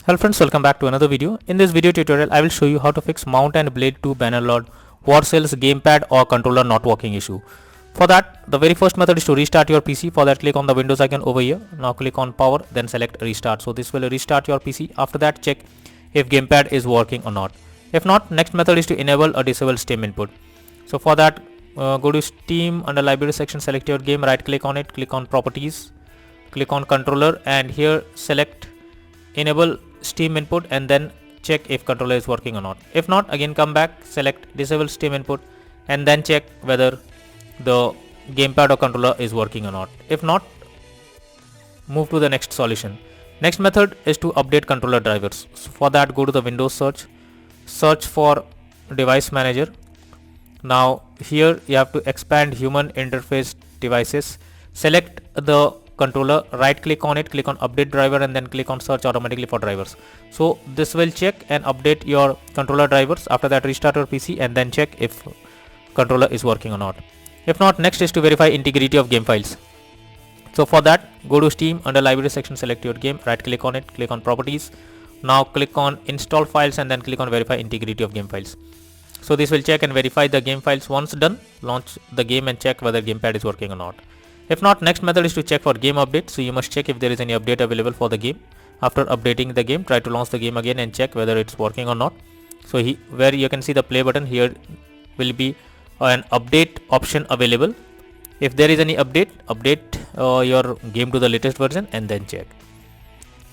Hello friends, welcome back to another video. In this video tutorial, I will show you how to fix Mount and Blade 2 Bannerlord War Sales gamepad or controller not working issue. For that, the very first method is to restart your PC. For that, click on the Windows icon over here. Now click on power, then select restart. So this will restart your PC. After that, check if gamepad is working or not. If not, next method is to enable or disable Steam input. So for that, go to Steam, under library section, select your game, right click on it, click on properties, click on controller, and here select enable Steam input and then check if controller is working or not. If not, again come back, select disable Steam input and then check whether the gamepad or controller is working or not. If not, move to the next solution. Next method is to update controller drivers. So for that, go to the Windows search for device manager. Now here you have to expand human interface devices, select the controller, right click on it, click on update driver and then click on search automatically for drivers. So this will check and update your controller drivers. After that, restart your PC and then check if controller is working or not. If not, next is to verify integrity of game files. So for that, go to Steam, under library section, select your game, right click on it, click on properties. Now click on install files and then click on verify integrity of game files. So this will check and verify the game files. Once done, launch the game and check whether gamepad is working or not. If not, next method is to check for game update. So you must check if there is any update available for the game. After updating the game, try to launch the game again and check whether it's working or not. So where you can see the play button, here will be an update option available. If there is any update your game to the latest version and then check.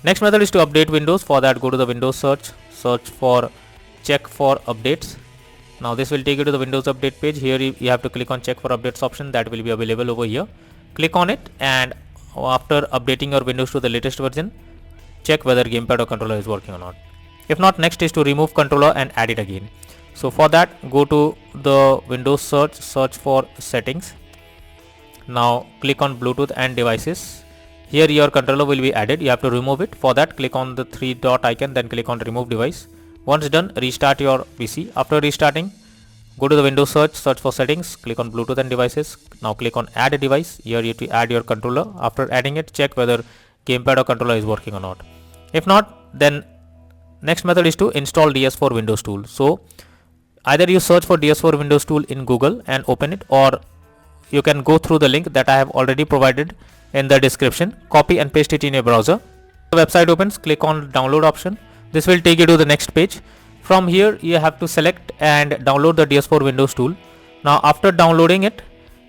Next method is to update Windows. For that, go to the Windows search for check for updates. Now this will take you to the Windows update page. Here you have to click on check for updates option, that will be available over here. Click on it and after updating your Windows to the latest version, check whether gamepad or controller is working or not. If not, next is to remove controller and add it again. So for that, go to the Windows search for settings. Now click on Bluetooth and devices. Here your controller will be added. You have to remove it. For that, click on the 3 dot icon, then click on remove device. Once done, restart your PC. After restarting, go to the Windows search for settings, click on Bluetooth and devices. Now click on add a device. Here you have to add your controller. After adding it, check whether gamepad or controller is working or not. If not, then next method is to install DS4 Windows tool. So either you search for DS4 Windows tool in Google and open it, or you can go through the link that I have already provided in the description, copy and paste it in your browser. The website opens, click on download option. This will take you to the next page. From here, you have to select and download the DS4 Windows tool. Now after downloading it,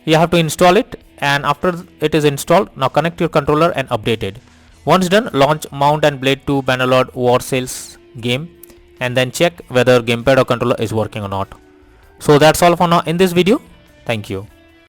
you have to install it, and after it is installed, now connect your controller and update it. Once done, launch Mount and Blade 2 Bannerlord War Sales game and then check whether gamepad or controller is working or not. So that's all for now in this video. Thank you.